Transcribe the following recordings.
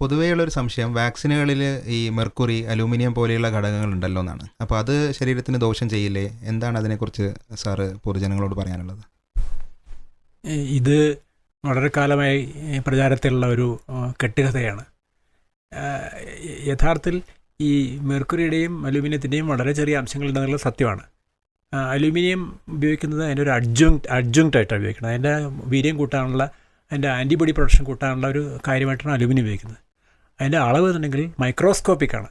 പൊതുവെയുള്ളൊരു സംശയം വാക്സിനുകളിൽ ഈ mercury, aluminium പോലെയുള്ള ഘടകങ്ങൾ ഉണ്ടല്ലോ എന്നാണ്. അപ്പോൾ അത് ശരീരത്തിന് ദോഷം ചെയ്യില്ലേ? എന്താണ് അതിനെക്കുറിച്ച് സാറ് പൊതുജനങ്ങളോട് പറയാനുള്ളത്? ഇത് വളരെ കാലമായി പ്രചാരത്തിലുള്ള ഒരു കെട്ടുകഥയാണ്. യഥാർത്ഥത്തിൽ ഈ മെർക്കുറിയുടെയും അലൂമിനിയത്തിൻ്റെയും വളരെ ചെറിയ അംശങ്ങളുണ്ടെന്നുള്ളത് സത്യമാണ്. അലൂമിനിയം ഉപയോഗിക്കുന്നത് അതിൻ്റെ ഒരു അഡ്ജുങ്ക്റ്റ് ആയിട്ടാണ് ഉപയോഗിക്കുന്നത്. അതിൻ്റെ വീര്യം കൂട്ടാനുള്ള, അതിൻ്റെ ആൻറ്റിബോഡി പ്രൊഡക്ഷൻ കൂട്ടാനുള്ള ഒരു കാര്യമായിട്ടാണ് അലൂമിനിയം ഉപയോഗിക്കുന്നത്. അതിൻ്റെ അളവ് എന്നുണ്ടെങ്കിൽ മൈക്രോസ്കോപ്പിക്കാണ്.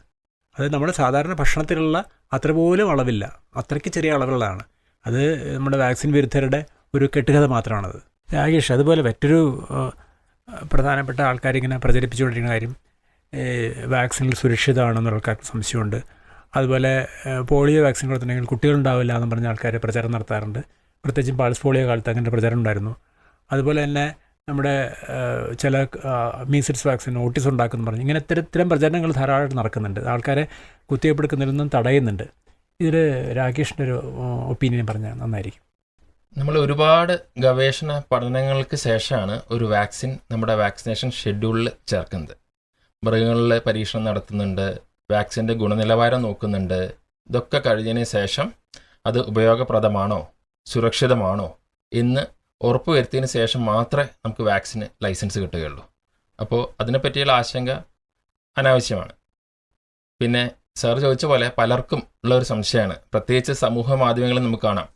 അത് നമ്മുടെ സാധാരണ ഭക്ഷണത്തിലുള്ള അത്ര പോലും അളവില്ല, അത്രയ്ക്ക് ചെറിയ അളവുകളാണ്. അത് നമ്മുടെ വാക്സിൻ വിരുദ്ധരുടെ ഒരു കെട്ടുകഥ മാത്രമാണത്. രാകേഷ്, അതുപോലെ മറ്റൊരു പ്രധാനപ്പെട്ട ആൾക്കാരിങ്ങനെ പ്രചരിപ്പിച്ചുകൊണ്ടിരിക്കുന്ന കാര്യം വാക്സിനിൽ സുരക്ഷിതമാണെന്നുള്ള ആൾക്കാർക്ക് സംശയമുണ്ട്. അതുപോലെ പോളിയോ വാക്സിൻ കൊടുത്തിട്ടുണ്ടെങ്കിൽ കുട്ടികളുണ്ടാവില്ല എന്ന് പറഞ്ഞ ആൾക്കാർ പ്രചാരം നടത്താറുണ്ട്. പ്രത്യേകിച്ചും പൾസ് പോളിയോ കാലത്ത് അങ്ങനെ പ്രചാരം ഉണ്ടായിരുന്നു. അതുപോലെ തന്നെ നമ്മുടെ ചില മീസിൽസ് വാക്സിൻ ഓട്ടിസം ഉണ്ടാക്കുമെന്ന് പറഞ്ഞ് ഇങ്ങനെ ഇത്തരം പ്രചരണങ്ങൾ ധാരാളമായിട്ട് നടക്കുന്നുണ്ട്. ആൾക്കാരെ കുത്തിവെപ്പെടുക്കുന്നതിൽ നിന്നും തടയുന്നുണ്ട്. ഇതിൽ രാകേഷിൻ്റെ ഒരു ഒപ്പീനിയൻ പറഞ്ഞാൽ നന്നായിരിക്കും. നമ്മൾ ഒരുപാട് ഗവേഷണ പഠനങ്ങൾക്ക് ശേഷമാണ് ഒരു വാക്സിൻ നമ്മുടെ വാക്സിനേഷൻ ഷെഡ്യൂളിൽ ചേർക്കുന്നത്. മൃഗങ്ങളിൽ പരീക്ഷണം നടത്തുന്നുണ്ട്, വാക്സിൻ്റെ ഗുണനിലവാരം നോക്കുന്നുണ്ട്. ഇതൊക്കെ കഴിഞ്ഞതിന് ശേഷം അത് ഉപയോഗപ്രദമാണോ, സുരക്ഷിതമാണോ എന്ന് ഉറപ്പുവരുത്തിയതിന് ശേഷം മാത്രമേ നമുക്ക് വാക്സിന് ലൈസൻസ് കിട്ടുകയുള്ളൂ. അപ്പോൾ അതിനെപ്പറ്റിയുള്ള ആശങ്ക അനാവശ്യമാണ്. പിന്നെ സാർ ചോദിച്ച പോലെ പലർക്കും ഉള്ളൊരു സംശയമാണ്, പ്രത്യേകിച്ച് സമൂഹ മാധ്യമങ്ങളിൽ നമുക്ക് കാണാം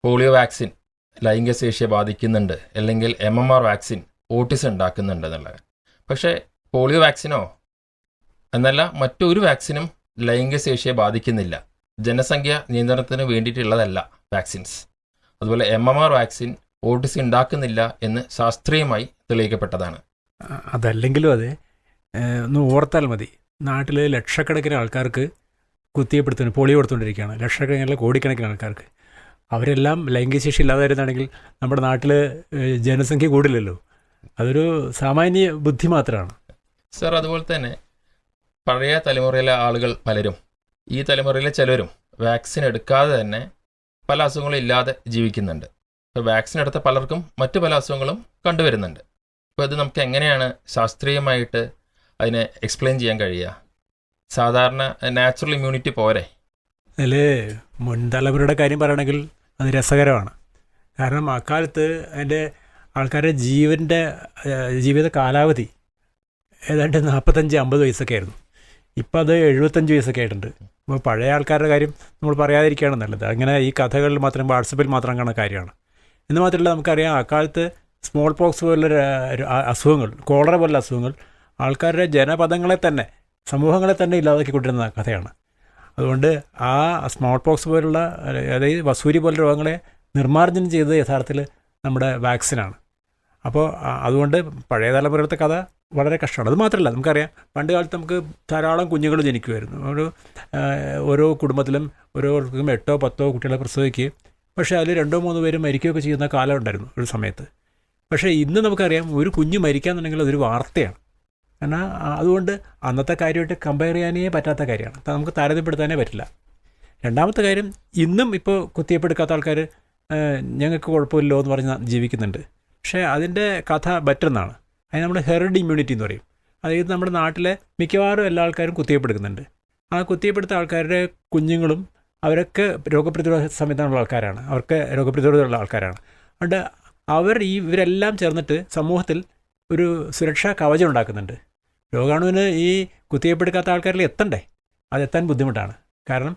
പോളിയോ വാക്സിൻ ലൈംഗികശേഷിയെ ബാധിക്കുന്നുണ്ട്, അല്ലെങ്കിൽ MMR വാക്സിൻ ഓട്ടിസം ഉണ്ടാക്കുന്നുണ്ട് എന്നുള്ളത്. പക്ഷേ പോളിയോ വാക്സിനോ എന്നല്ല മറ്റൊരു വാക്സിനും ലൈംഗികശേഷിയെ ബാധിക്കുന്നില്ല. ജനസംഖ്യ നിയന്ത്രണത്തിന് വേണ്ടിയിട്ടുള്ളതല്ല വാക്സിൻസ്. അതുപോലെ MMR വാക്സിൻ ഓട്ടിസം ഉണ്ടാക്കുന്നില്ല എന്ന് ശാസ്ത്രീയമായി തെളിയിക്കപ്പെട്ടതാണ്. അതല്ലെങ്കിലും അതെ, ഒന്ന് ഓർത്താൽ മതി, നാട്ടിൽ ലക്ഷക്കണക്കിന് ആൾക്കാർക്ക് കുത്തിവെപ്പെടുത്തുന്നു, പോളിയോ കൊടുത്തുകൊണ്ടിരിക്കുകയാണ്. ലക്ഷക്കണക്കിന് കോടിക്കണക്കിന് ആൾക്കാർക്ക്. അവരെല്ലാം ലൈംഗികശേഷി ഇല്ലാതെ വരുന്നതാണെങ്കിൽ നമ്മുടെ നാട്ടിൽ ജനസംഖ്യ കൂടില്ലല്ലോ. അതൊരു സാമാന്യ ബുദ്ധി മാത്രമാണ്. സർ, അതുപോലെ തന്നെ പഴയ തലമുറയിലെ ആളുകൾ പലരും, ഈ തലമുറയിലെ ചിലരും വാക്സിൻ എടുക്കാതെ തന്നെ പല അസുഖങ്ങളും ഇല്ലാതെ ജീവിക്കുന്നുണ്ട്. ഇപ്പോൾ വാക്സിൻ എടുത്ത പലർക്കും മറ്റു പല അസുഖങ്ങളും കണ്ടുവരുന്നുണ്ട്. അപ്പോൾ ഇത് നമുക്ക് എങ്ങനെയാണ് ശാസ്ത്രീയമായിട്ട് അതിനെ എക്സ്പ്ലെയിൻ ചെയ്യാൻ കഴിയുക? സാധാരണ നാച്ചുറൽ ഇമ്മ്യൂണിറ്റി പോരെ? അതിൽ മുൻ തലമുറയുടെ കാര്യം പറയുകയാണെങ്കിൽ അത് രസകരമാണ്. കാരണം അക്കാലത്ത് അതിൻ്റെ ആൾക്കാരുടെ ജീവിത കാലാവധി ഏതാണ്ട് 45-50 വയസ്സൊക്കെ ആയിരുന്നു. ഇപ്പോൾ അത് 75 വയസ്സൊക്കെ ആയിട്ടുണ്ട്. അപ്പോൾ പഴയ ആൾക്കാരുടെ കാര്യം നമ്മൾ പറയാതിരിക്കുകയാണ് നല്ലത്. അങ്ങനെ ഈ കഥകളിൽ മാത്രം, വാട്സപ്പിൽ മാത്രം കാണുന്ന കാര്യമാണ്. എന്ന് മാത്രമല്ല, നമുക്കറിയാം അക്കാലത്ത് സ്മോൾ പോക്സ് പോലുള്ള അസുഖങ്ങൾ, കോളറ പോലുള്ള അസുഖങ്ങൾ ആൾക്കാരുടെ ജനപദങ്ങളെ തന്നെ, സമൂഹങ്ങളെ തന്നെ ഇല്ലാതാക്കിക്കൊണ്ടിരുന്ന കഥയാണ്. അതുകൊണ്ട് ആ സ്മോൾ പോക്സ് പോലുള്ള, അതായത് വസൂരി പോലുള്ള രോഗങ്ങളെ നിർമ്മാർജ്ജനം ചെയ്തത് യഥാർത്ഥത്തിൽ നമ്മുടെ വാക്സിനാണ്. അപ്പോൾ അതുകൊണ്ട് പഴയ തലമുറയിലത്തെ കഥ വളരെ കഷ്ടമാണ്. അത് മാത്രമല്ല, നമുക്കറിയാം പണ്ട് കാലത്ത് നമുക്ക് ധാരാളം കുഞ്ഞുങ്ങൾ ജനിക്കുമായിരുന്നു. ഓരോ കുടുംബത്തിലും ഓരോരുത്തർക്കും 8-10 കുട്ടികളെ പ്രസവിക്കുകയും പക്ഷേ അതിൽ 2-3 പേര് മരിക്കുകയൊക്കെ ചെയ്യുന്ന കാലം ഉണ്ടായിരുന്നു ഒരു സമയത്ത്. പക്ഷേ ഇന്ന് നമുക്കറിയാം ഒരു കുഞ്ഞ് മരിക്കാന്നുണ്ടെങ്കിൽ അതൊരു വാർത്തയാണ്. കാരണം അതുകൊണ്ട് അന്നത്തെ കാര്യമായിട്ട് കമ്പയർ ചെയ്യാനേ പറ്റാത്ത കാര്യമാണ്. നമുക്ക് താരതമ്യപ്പെടുത്താനേ പറ്റില്ല. രണ്ടാമത്തെ കാര്യം, ഇന്നും ഇപ്പോൾ കുത്തിവെപ്പെടുക്കാത്ത ആൾക്കാർ ഞങ്ങൾക്ക് കുഴപ്പമില്ലോ എന്ന് പറഞ്ഞ് ജീവിക്കുന്നുണ്ട്. പക്ഷേ അതിൻ്റെ കഥ ബെറ്റർന്നാണ്. അതിന് നമ്മൾ ഹെറിഡ് ഇമ്മ്യൂണിറ്റി എന്ന് പറയും. അതായത് നമ്മുടെ നാട്ടിലെ മിക്കവാറും എല്ലാ ആൾക്കാരും കുത്തിവെപ്പെടുക്കുന്നുണ്ട്. ആ കുത്തിവെപ്പെടുത്ത ആൾക്കാരുടെ കുഞ്ഞുങ്ങളും അവരൊക്കെ രോഗപ്രതിരോധ സംവിധാനമുള്ള ആൾക്കാരാണ്, അവർക്ക് രോഗപ്രതിരോധമുള്ള ആൾക്കാരാണ്. അതുകൊണ്ട് ഇവരെല്ലാം ചേർന്നിട്ട് സമൂഹത്തിൽ ഒരു സുരക്ഷാ കവചം ഉണ്ടാക്കുന്നുണ്ട്. രോഗാണുവിന് ഈ കുത്തിവെപ്പെടുക്കാത്ത ആൾക്കാരിൽ എത്തണ്ടേ? അതെത്താൻ ബുദ്ധിമുട്ടാണ്. കാരണം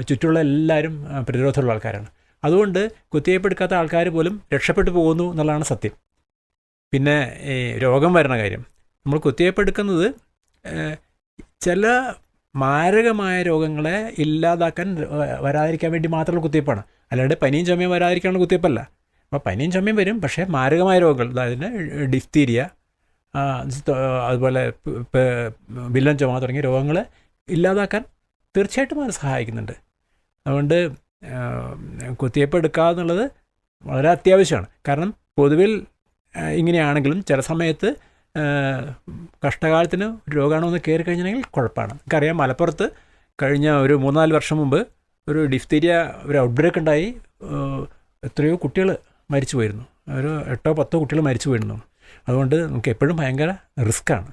ചുറ്റുമുള്ള എല്ലാവരും പ്രതിരോധമുള്ള ആൾക്കാരാണ്. അതുകൊണ്ട് കുത്തിവെപ്പെടുക്കാത്ത ആൾക്കാർ പോലും രക്ഷപ്പെട്ടു പോകുന്നു എന്നുള്ളതാണ് സത്യം. പിന്നെ രോഗം വരുന്ന കാര്യം, നമ്മൾ കുത്തിവെപ്പെടുക്കുന്നത് ചില മാരകമായ രോഗങ്ങളെ ഇല്ലാതാക്കാൻ, വരാതിരിക്കാൻ വേണ്ടി മാത്രമുള്ള കുത്തിവെപ്പാണ്. അല്ലാണ്ട് പനിയും ചുമയും വരാതിരിക്കാനുള്ള കുത്തിവെപ്പല്ല. അപ്പോൾ പനിയും ചുമയും വരും, പക്ഷേ മാരകമായ രോഗങ്ങൾ, അതായത് ഡിഫ്തീരിയ, അതുപോലെ വില്ലൻ ചുമ തുടങ്ങിയ രോഗങ്ങളെ ഇല്ലാതാക്കാൻ തീർച്ചയായിട്ടും അത് സഹായിക്കുന്നുണ്ട്. അതുകൊണ്ട് കുത്തിവെപ്പ് എടുക്കുക എന്നുള്ളത് വളരെ അത്യാവശ്യമാണ്. കാരണം പൊതുവിൽ ഇങ്ങനെയാണെങ്കിലും ചില സമയത്ത് കഷ്ടകാലത്തിന് രോഗാണുവെന്ന് കയറി കഴിഞ്ഞിട്ടുണ്ടെങ്കിൽ കുഴപ്പമാണ്. നമുക്കറിയാം മലപ്പുറത്ത് കഴിഞ്ഞ ഒരു 3-4 വർഷം മുമ്പ് ഒരു ഡിഫ്തീരിയ ഒരു ഔട്ട്ബ്രേക്ക് ഉണ്ടായി. എത്രയോ കുട്ടികൾ മരിച്ചു പോയിരുന്നു. ഒരു 8-10 കുട്ടികൾ മരിച്ചു പോയിരുന്നു. അതുകൊണ്ട് നമുക്ക് എപ്പോഴും ഭയങ്കര റിസ്ക്കാണ്.